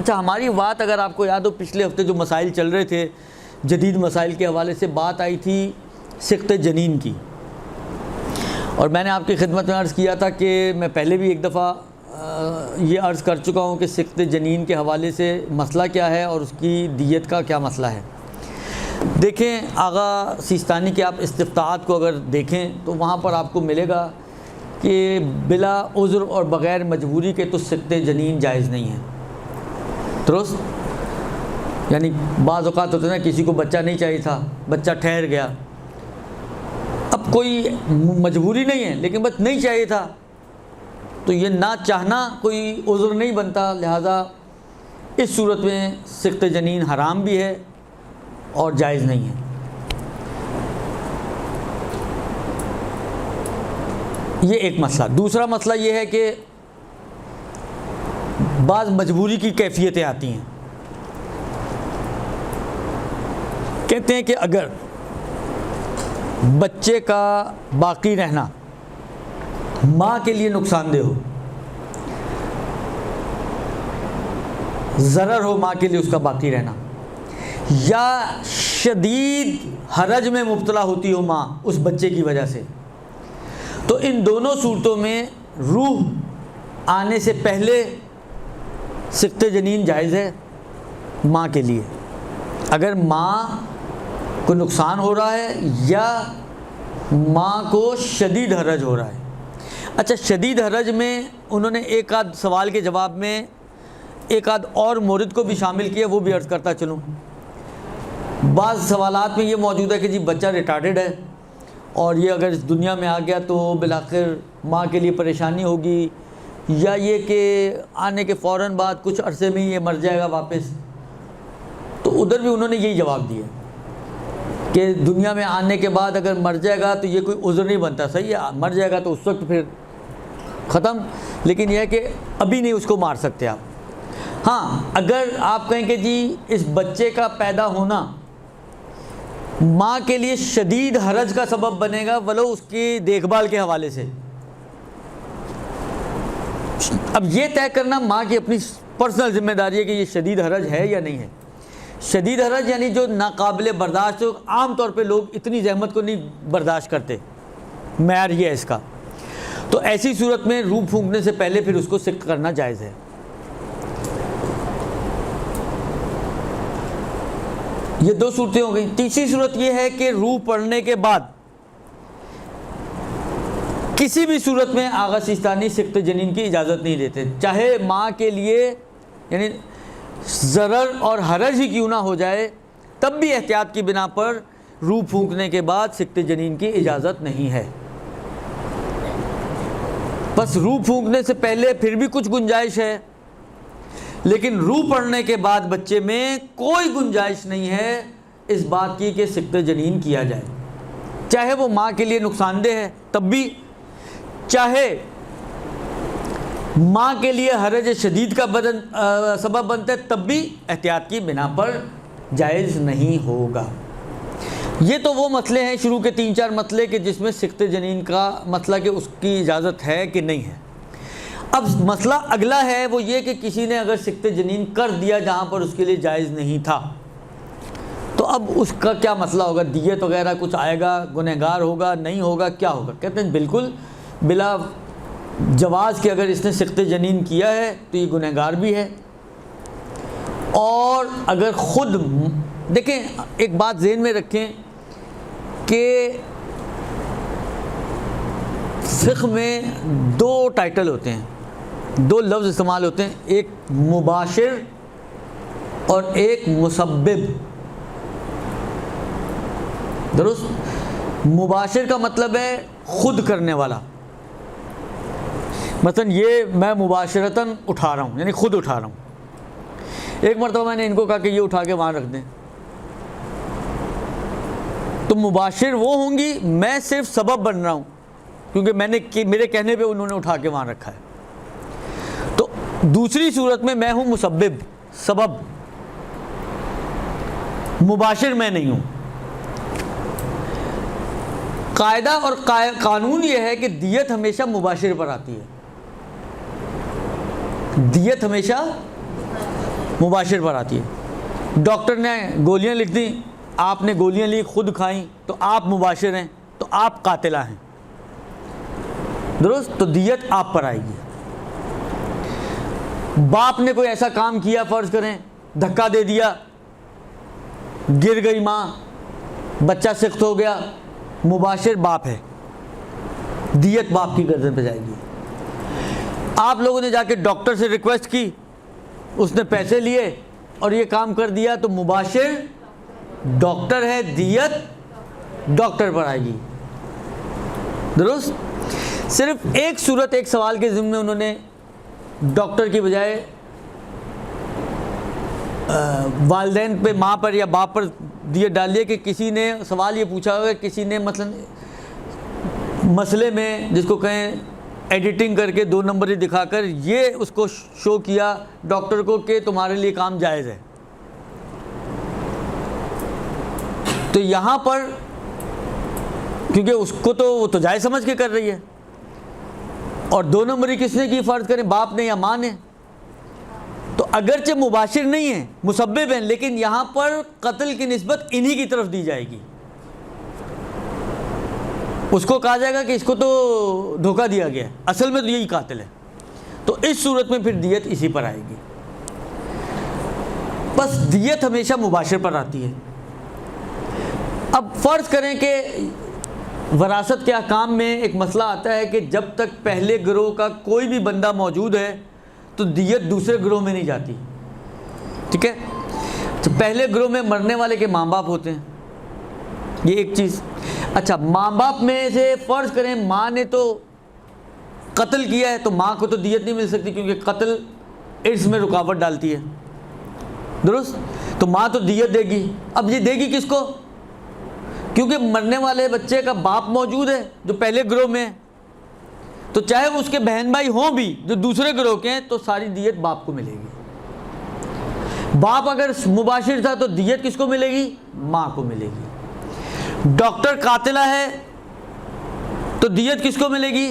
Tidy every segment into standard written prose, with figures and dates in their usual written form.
अच्छा, हमारी बात अगर आपको याद हो, पिछले हफ्ते जो मसाइल चल रहे थे, जदीद मसाइल के हवाले से बात आई थी सिक़्त जनीन की, और मैंने आपकी खिदमत में अर्ज़ किया था कि मैं पहले भी एक दफ़ा ये अर्ज़ कर चुका हूँ कि सिक़्त जनीन के हवाले से मसला क्या है और उसकी दियत का क्या मसला है। देखें, आगा सिस्तानी के आप इस्तिफ़्ताहात को अगर देखें तो वहाँ पर आपको मिलेगा कि बिला उज़्र और बग़ैर मजबूरी के तो सिक़्त जनीन जायज़ नहीं है। दुरुस्त, यानी बाज़ औक़ात होता है ना, किसी को बच्चा नहीं चाहिए था, बच्चा ठहर गया, अब कोई मजबूरी नहीं है लेकिन बस नहीं चाहिए था, तो ये ना चाहना कोई उज़्र नहीं बनता। लिहाजा इस सूरत में सिक़्त जनीन हराम भी है और जायज़ नहीं है। ये एक मसला। दूसरा मसला ये है कि बाज़ मजबूरी की कैफ़ियतें आती हैं। कहते हैं कि अगर बच्चे का बाकी रहना माँ के लिए नुकसानदेह हो, ज़रर हो माँ के लिए उसका बाकी रहना, या शदीद हरज में मुब्तला होती हो माँ उस बच्चे की वजह से, तो इन दोनों सूरतों में रूह आने से पहले सिक़्त जनीन जायज़ है माँ के लिए। अगर माँ को नुकसान हो रहा है या माँ को शदीद हरज हो रहा है। अच्छा, शदीद हरज में उन्होंने एक आध सवाल के जवाब में एक आध और मोरद को भी शामिल किया, वो भी अर्ज़ करता चलूँ। बाज़ सवालात में ये मौजूद है कि जी बच्चा रिटार्डेड है और ये अगर इस दुनिया में आ गया तो बिलाखिर माँ के लिए परेशानी होगी, या ये कि आने के फ़ौरन बाद कुछ अरसे में ही ये मर जाएगा वापस। तो उधर भी उन्होंने यही जवाब दिया कि दुनिया में आने के बाद अगर मर जाएगा तो ये कोई उज़्र नहीं बनता। सही है, मर जाएगा तो उस वक्त फिर ख़त्म, लेकिन यह है कि अभी नहीं उसको मार सकते आप। हाँ, अगर आप कहें कि जी इस बच्चे का पैदा होना माँ के लिए शदीद हरज का सबब बनेगा, वलो उसकी देखभाल के हवाले से, अब ये तय करना माँ की अपनी पर्सनल ज़िम्मेदारी है कि ये शदीद हरज है या नहीं है। शदीद हरज यानी जो नाकाबिले बर्दाश्त हो, आम तौर पे लोग इतनी ज़हमत को नहीं बर्दाश्त करते, मैयार ये है इसका। तो ऐसी सूरत में रूह फूंकने से पहले फिर उसको सिक़्त करना जायज़ है। ये दो सूरतें हो गई। तीसरी सूरत ये है कि रूह पड़ने के बाद किसी भी सूरत में आगा सिस्तानी सिक़्त जनीन की इजाज़त नहीं देते, चाहे माँ के लिए यानी ज़रर और हरज ही क्यों ना हो जाए, तब भी एहतियात की बिना पर रूह फूंकने के बाद सिक़्त जनीन की इजाज़त नहीं है। बस रूह फूंकने से पहले फिर भी कुछ गुंजाइश है, लेकिन रूह पड़ने के बाद बच्चे में कोई गुंजाइश नहीं है इस बात की कि सिक़्त जनीन किया जाए, चाहे वो माँ के लिए नुकसानदेह है तब भी, चाहे माँ के लिए हरज शदीद का सबब बनता है तब भी एहतियात की बिना पर जायज़ नहीं होगा। ये तो वो मसले हैं, शुरू के 3-4 मसले के जिसमें सिक़्त जनीन का मसला कि उसकी इजाज़त है कि नहीं है। अब मसला अगला है वो ये कि किसी ने अगर सिक़्त जनीन कर दिया जहाँ पर उसके लिए जायज़ नहीं था, तो अब उसका क्या मसला होगा? दियत वगैरह कुछ आएगा, गुनहगार होगा, नहीं होगा, क्या होगा? कहते हैं बिल्कुल बिला जवाज़ के अगर इसने सिक़्त जनीन किया है तो ये गुनहगार भी है। और अगर ख़ुद देखें, एक बात ज़हन में रखें कि फ़िक़्ह में 2 टाइटल होते हैं, 2 लफ्ज़ इस्तेमाल होते हैं, एक मुबाशिर और एक मुसब्बिब। दुरुस्त, मुबाशिर का मतलब है ख़ुद करने वाला। मसलन ये मैं मुबाशरतन उठा रहा हूँ, यानी ख़ुद उठा रहा हूँ। एक मरतबा मैंने इनको कहा कि ये उठा के वहाँ रख दें, तो मुबाशिर वो होंगी, मैं सिर्फ सबब बन रहा हूँ क्योंकि मेरे कहने पे उन्होंने उठा के वहाँ रखा है। तो दूसरी सूरत में मैं हूँ मुसब्बिब, सबब, मुबाशिर मैं नहीं हूँ। कायदा और कानून ये है कि दियत हमेशा मुबाशिर पर आती है, दियत हमेशा मुबाशिर पर आती है। डॉक्टर ने गोलियां लिख दी, आपने गोलियां ली, खुद खाई, तो आप मुबाशिर हैं, तो आप कातिला हैं, दुरुस्त। तो दियत आप पर आएगी। बाप ने कोई ऐसा काम किया, फ़र्ज़ करें धक्का दे दिया, गिर गई माँ, बच्चा सख्त हो गया, मुबाशिर बाप है, दियत बाप की गर्दन पे जाएगी। आप लोगों ने जाके डॉक्टर से रिक्वेस्ट की, उसने पैसे लिए और ये काम कर दिया, तो मुबाशिर डॉक्टर है, दियत डॉक्टर पर आएगी, दुरुस्त। सिर्फ एक सूरत, एक सवाल के ज़िम्मे उन्होंने डॉक्टर की बजाय वालिदैन पे, माँ पर या बाप पर दियत डाल दिया कि किसी ने सवाल ये पूछा होगा, किसी ने मसलन मसले में जिसको कहें एडिटिंग करके 2 नंबरी दिखाकर ये उसको शो किया डॉक्टर को कि तुम्हारे लिए काम जायज़ है। तो यहाँ पर क्योंकि उसको तो वो तो जायज़ समझ के कर रही है, और 2 नंबरी किसने की, फ़र्ज़ करें बाप ने या माँ ने, तो अगरचे मुबाशिर नहीं है, मुसब्बिब हैं, लेकिन यहाँ पर कत्ल की निस्बत इन्हीं की तरफ दी जाएगी। उसको कहा जाएगा कि इसको तो धोखा दिया गया है, असल में तो यही कातिल है। तो इस सूरत में फिर दियत इसी पर आएगी। बस दियत हमेशा मुबाशिर पर आती है। अब फ़र्ज़ करें कि वरासत के अहकाम में एक मसला आता है कि जब तक पहले गिरोह का कोई भी बंदा मौजूद है तो दियत दूसरे गिरोह में नहीं जाती, ठीक है। तो पहले गिरोह में मरने वाले के माँ बाप होते हैं, ये एक चीज़। अच्छा, माँ बाप में से फ़र्ज़ करें माँ ने तो कत्ल किया है, तो माँ को तो दियत नहीं मिल सकती क्योंकि कत्ल इर्स में रुकावट डालती है, दुरुस्त। तो माँ तो दियत देगी। अब ये देगी किसको? क्योंकि मरने वाले बच्चे का बाप मौजूद है जो पहले गिरोह में है, तो चाहे उसके बहन भाई हों भी जो दूसरे गिरोह के हैं, तो सारी दियत बाप को मिलेगी। बाप अगर मुबाशिर था तो दियत किसको मिलेगी? माँ को मिलेगी। डॉक्टर कातिला है तो दियत किसको मिलेगी?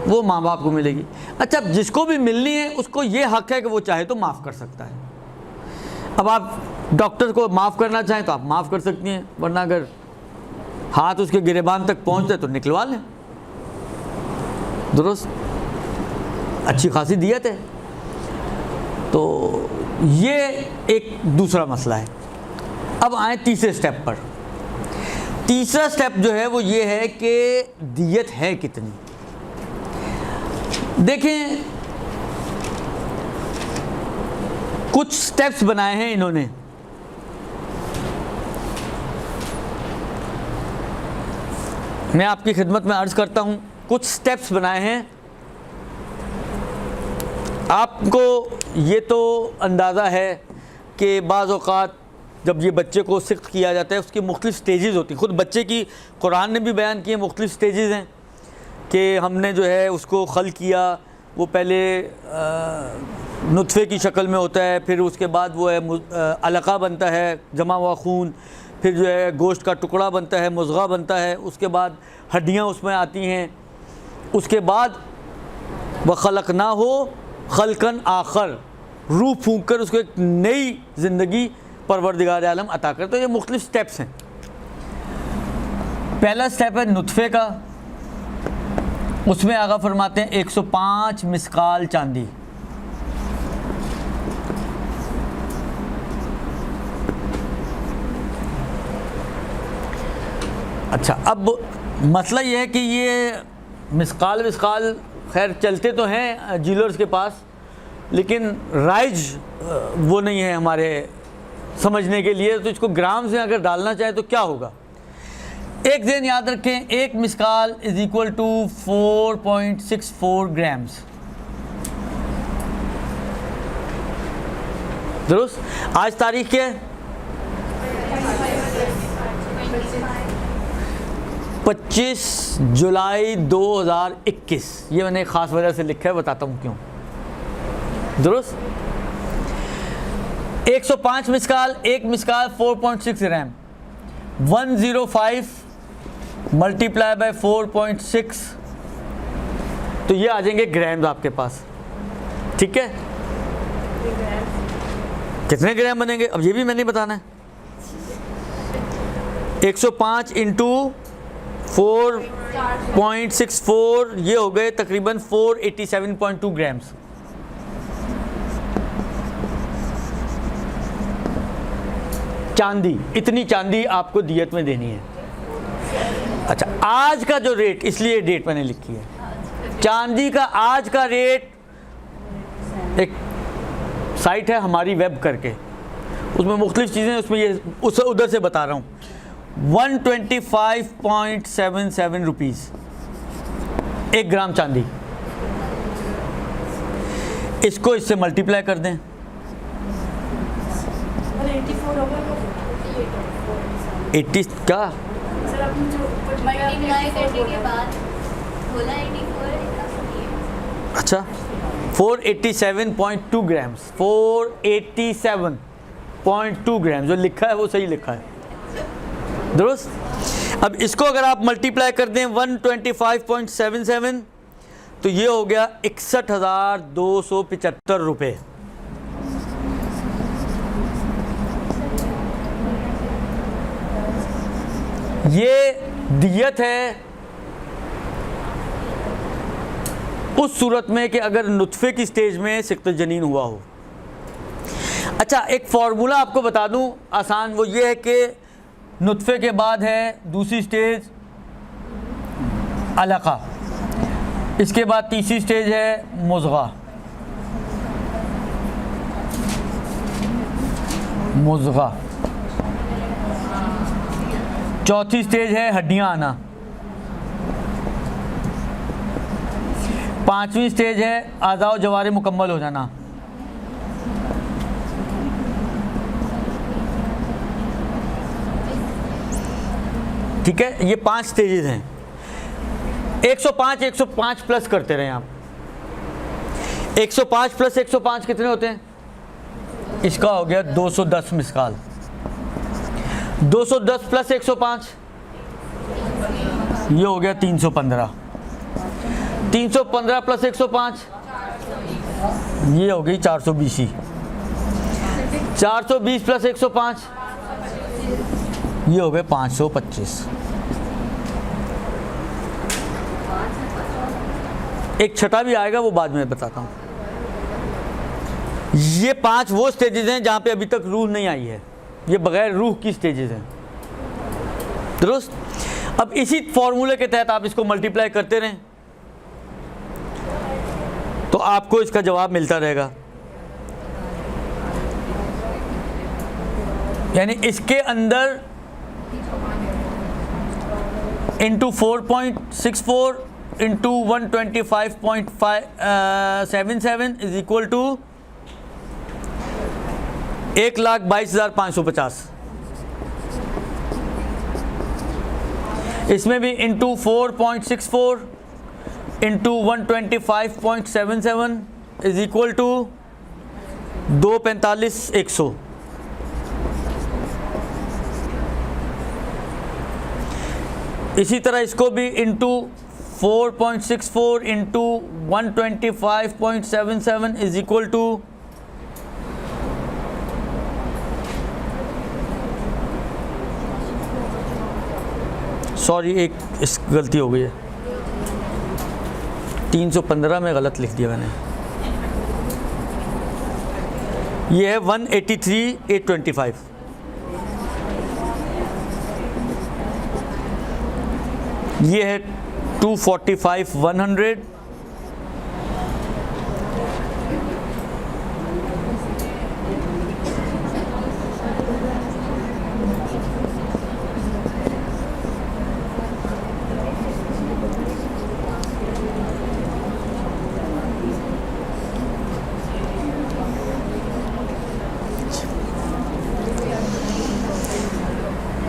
वो माँ बाप को मिलेगी। अच्छा, जिसको भी मिलनी है उसको ये हक है कि वो चाहे तो माफ़ कर सकता है। अब आप डॉक्टर को माफ़ करना चाहें तो आप माफ़ कर सकती हैं, वरना अगर हाथ उसके गिरेबान तक पहुँचते तो निकलवा लें, दुरुस्त। अच्छी खासी दियत है। तो ये एक दूसरा मसला है। अब आए तीसरे स्टेप पर। तीसरा स्टेप जो है वो ये है कि दियत है कितनी। देखें, कुछ स्टेप्स बनाए हैं इन्होंने। मैं आपकी खिदमत में अर्ज़ करता हूँ, कुछ स्टेप्स बनाए हैं। आपको ये तो अंदाज़ा है कि बाज़ औक़ात जब ये बच्चे को सख्त किया जाता है उसकी मुख्तलिफ़ स्टेजेस होती हैं। ख़ुद बच्चे की कुरान ने भी बयान किए मुख्तलिफ़ स्टेजेस हैं कि हमने जो है उसको खल किया, वो पहले नुत्फ़े की शक्ल में होता है, फिर उसके बाद वो है अलक़ा बनता है, जमा हुआ खून, फिर जो है गोश्त का टुकड़ा बनता है, मुज़ग़ा बनता है, उसके बाद हड्डियाँ उसमें आती हैं, उसके बाद व ख़लक़ना हो ख़ल्क़न आख़र, रूह फूंक कर उसको एक नई ज़िंदगी परवरदिगार आलम अता कर। तो ये मुख्तलिफ़ स्टेप्स हैं। पहला स्टेप है नुत्फ़े का, उसमें आगा फरमाते हैं 105 मिसकाल चांदी। अच्छा, अब मसला ये है कि ये मिसकाल खैर चलते तो हैं जीलर्स के पास, लेकिन राइज वो नहीं है हमारे समझने के लिए। तो इसको ग्राम से अगर डालना चाहे तो क्या होगा? एक दिन याद रखें, 1 मिसकाल इज़ इक्वल टू 4.64 ग्राम्स, दुरुस्त। आज तारीख क्या है? 25 जुलाई 2021। ये मैंने एक ख़ास वजह से लिखा है, बताता हूँ क्यों, दुरुस्त। 105 मिसकाल, 1 मिसकाल 4.6 ग्राम, 105 मल्टीप्लाई बाय 4.6, तो ये आ जाएंगे ग्राम्स आपके पास, ठीक है। कितने ग्राम बनेंगे अब ये भी मैंने बताना है। 105 इंटू 4.64 ये हो गए तकरीबन 487.2 ग्राम्स। चांदी, इतनी चांदी आपको दियत में देनी है। अच्छा, आज का जो रेट, इसलिए डेट मैंने लिखी है, चांदी का आज का रेट, एक साइट है हमारी वेब करके, उसमें मुख्तलिफ चीज़ें, उसमें ये उस उधर से बता रहा हूँ, 125.77 रुपीज़ 1 ग्राम चांदी। इसको इससे मल्टीप्लाई कर दें, 80 का अच्छा 487.2 ग्राम्स, 487.2 ग्राम जो लिखा है वो सही लिखा है, दुरुस्त। अब इसको अगर आप मल्टीप्लाई कर दें 125.77 तो ये हो गया 61,275 रुपये। ये दियत है उस सूरत में कि अगर नुत्फे की स्टेज में सिक़्त जनीन हुआ हो। अच्छा, एक फार्मूला आपको बता दूं आसान, वो ये है कि नुत्फे के बाद है दूसरी स्टेज अलक़ा, इसके बाद तीसरी स्टेज है मुज़ग़ा, चौथी स्टेज है हड्डियां आना, पांचवी स्टेज है आज़ा जवारे मुकम्मल हो जाना, ठीक है। ये 5 स्टेजेस हैं। 105 प्लस करते रहें आप। 105 प्लस 105 कितने होते हैं? इसका हो गया 210 मिसकाल। 210 प्लस 105 ये हो गया 315। 315 प्लस 105 ये हो गई 420। 420 प्लस 105 ये हो गए 525। एक छठा भी आएगा, वो बाद में बताता हूँ। ये 5 वो स्टेजेस हैं जहाँ पे अभी तक रूह नहीं आई है, ये बगैर रूह की स्टेजेस हैं, दुरुस्त। अब इसी फॉर्मूले के तहत आप इसको मल्टीप्लाई करते रहें तो आपको इसका जवाब मिलता रहेगा। यानी इसके अंदर into 4.64 into 125.77 is equal to 1,22,550। इसमें भी into 4.64 into 125.77 is equal to 245,100। इसी तरह इसको भी into 4.64 into 125.77 is equal to sorry एक इस गलती हो गई है, 315 में गलत लिख दिया मैंने। ये है 183,825। ये है 245,100।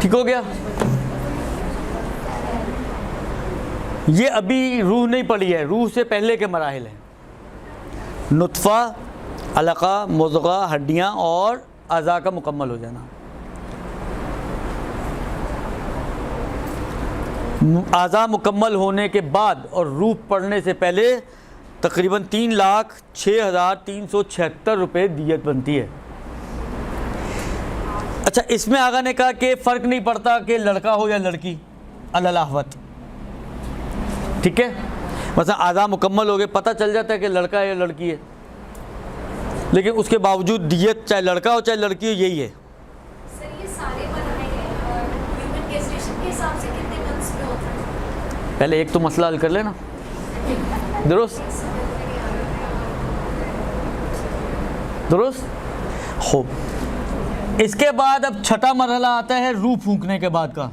ठीक हो गया। ये अभी रूह नहीं पड़ी है, रूह से पहले के मराहिल हैं। नुत्फ़ा, अलक़ा, मुज़ग़ा, हड्डियाँ और अज़ा का मुकम्मल हो जाना। अज़ा मुकम्मल होने के बाद और रूह पड़ने से पहले तकरीबन 3,06,376 रुपये दियत बनती है। अच्छा, इसमें आगा ने कहा कि फ़र्क नहीं पड़ता कि लड़का हो या लड़की, अल्लाहवत, ठीक है, मतलब आज़ा मुकम्मल हो गए, पता चल जाता है कि लड़का है या लड़की है, लेकिन उसके बावजूद दियत चाहे लड़का हो चाहे लड़की हो यही है। सर ये सारे ह्यूमन गेस्टेशन के हिसाब से कितने मंथ्स में होता है? पहले एक तो मसला हल कर लेना, दुरुस्त दुरुस्त हो। इसके बाद अब छठा मरहला आता है रूह फूंकने के बाद का।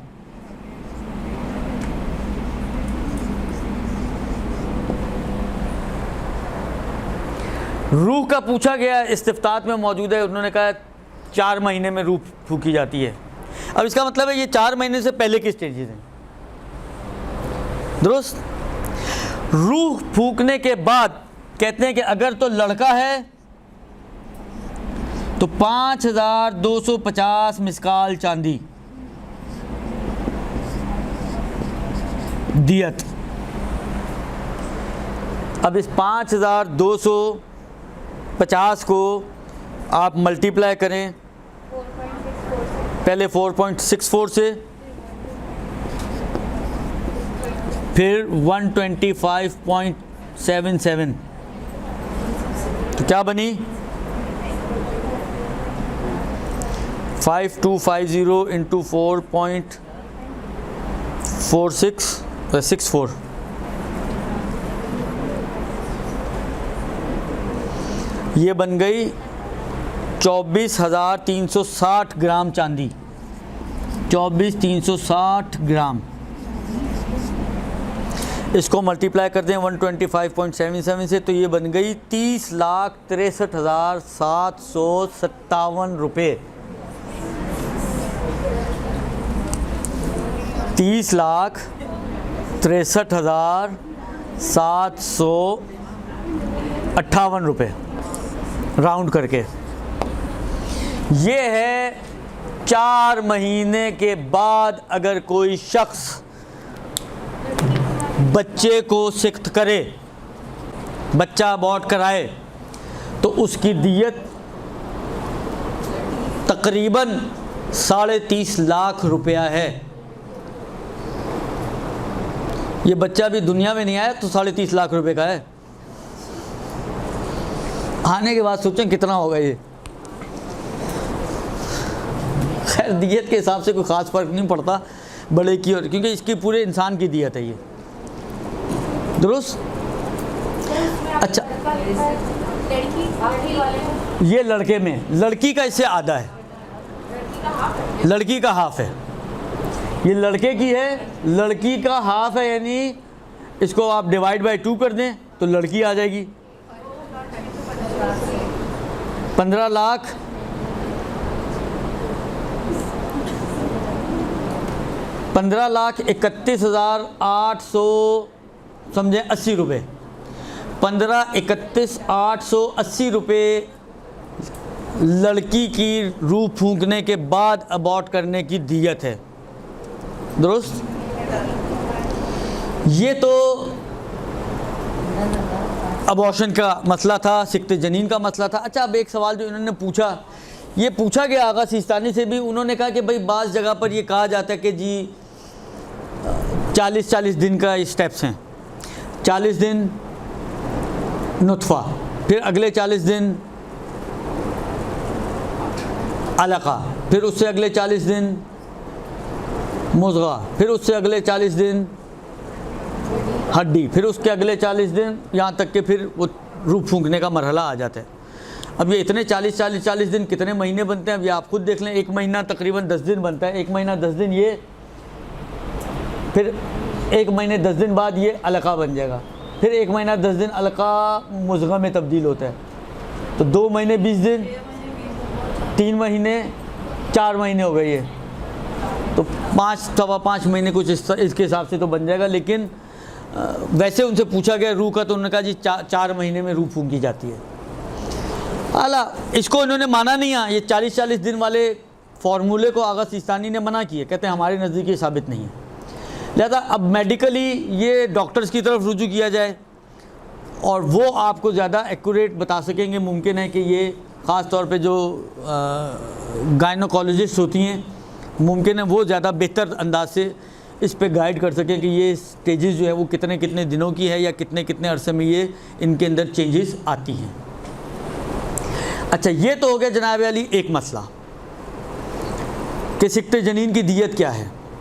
रूह का पूछा गया, इस्तिफ्तात में मौजूद है, उन्होंने कहा 4 महीने में रूह फूंकी जाती है। अब इसका मतलब है ये 4 महीने से पहले की स्टेजेस हैं, दुरुस्त। रूह फूंकने के बाद कहते हैं कि अगर तो लड़का है तो 5250 मिसकाल चांदी दियत। अब इस 5250 को आप मल्टीप्लाई करें, पहले 4.64 से, फिर 125.77, तो क्या बनी 5250 इंटू 4.64 ये बन गई 24,360 ग्राम चांदी, 24,360 ग्राम। इसको मल्टीप्लाई कर दें 125.77 से, तो ये बन गई 30,63,757 रुपये। 30,63,758 रुपये राउंड करके। ये है 4 महीने के बाद अगर कोई शख्स बच्चे को सिख्त करे, बच्चा अबॉर्ट कराए, तो उसकी दियत तकरीबन 30.5 लाख रुपया है। ये बच्चा भी दुनिया में नहीं आया तो 30.5 लाख रुपए का है। आने के बाद सोचें कितना होगा ये। खैर दियत के हिसाब से कोई ख़ास फ़र्क नहीं पड़ता बड़े की, और क्योंकि इसकी पूरे इंसान की दियत है ये, दुरुस्त। अच्छा, ये लड़के में, लड़की का इससे आधा है, लड़की का हाफ है। ये लड़के की है, लड़की का हाफ है, यानी इसको आप डिवाइड बाय 2 कर दें तो लड़की आ जाएगी 15 लाख 31,800 समझे 80 रुपये, 15,31,880 रुपये लड़की की रूह फूंकने के बाद अबॉर्ट करने की दियत है, दुरुस्त। ये तो अबॉर्शन का मसला था, सिक्ते जनीन का मसला था। अच्छा, अब एक सवाल जो इन्होंने पूछा, ये पूछा गया आगा सिस्तानी से भी, उन्होंने कहा कि भाई बाज़ जगह पर ये कहा जाता है कि जी 40 दिन का स्टेप्स हैं, 40 दिन नुत्फ़ा, फिर अगले 40 दिन अलका, फिर उससे अगले 40 दिन मुज़ग़ा, फिर उससे अगले 40 दिन हड्डी, फिर उसके अगले 40 दिन, यहाँ तक कि फिर वो रूह फूंकने का मरहला आ जाता है। अब ये इतने 40 दिन कितने महीने बनते हैं, अब ये आप खुद देख लें। 1 महीना तकरीबन 10 दिन बनता है, 1 महीना 10 दिन ये, फिर 1 महीने 10 दिन बाद ये अलका बन जाएगा, फिर 1 महीना 10 दिन अलका मुज़ग़ा में तब्दील होता है, तो 2 महीने 20 दिन, 3 महीने 4 महीने हो गए ये, तो 5-5 महीने कुछ इसके हिसाब से तो बन जाएगा। लेकिन वैसे उनसे पूछा गया रूह का, तो उन्होंने कहा जी 4 महीने में रूह फूंकी जाती है। आला इसको इन्होंने माना नहीं है, ये 40 दिन वाले फार्मूले को आगा सिस्तानी ने मना किया, कहते हैं हमारे नज़दीक ये साबित नहीं है। लिहाजा अब मेडिकली ये डॉक्टर्स की तरफ रुजू किया जाए और वो आपको ज़्यादा एक्यूरेट बता सकेंगे, मुमकिन है कि ये ख़ास तौर पे जो गायनोकोलॉजिस्ट होती हैं, मुमकिन है वो ज़्यादा बेहतर अंदाज से इस पे गाइड कर सकें कि ये स्टेजेस जो है वो कितने कितने दिनों की है या कितने कितने अरसे में ये इनके अंदर चेंजेस आती हैं। अच्छा, ये तो हो गया जनाब अली एक मसला कि सिक्ते जनीन की दियत क्या है।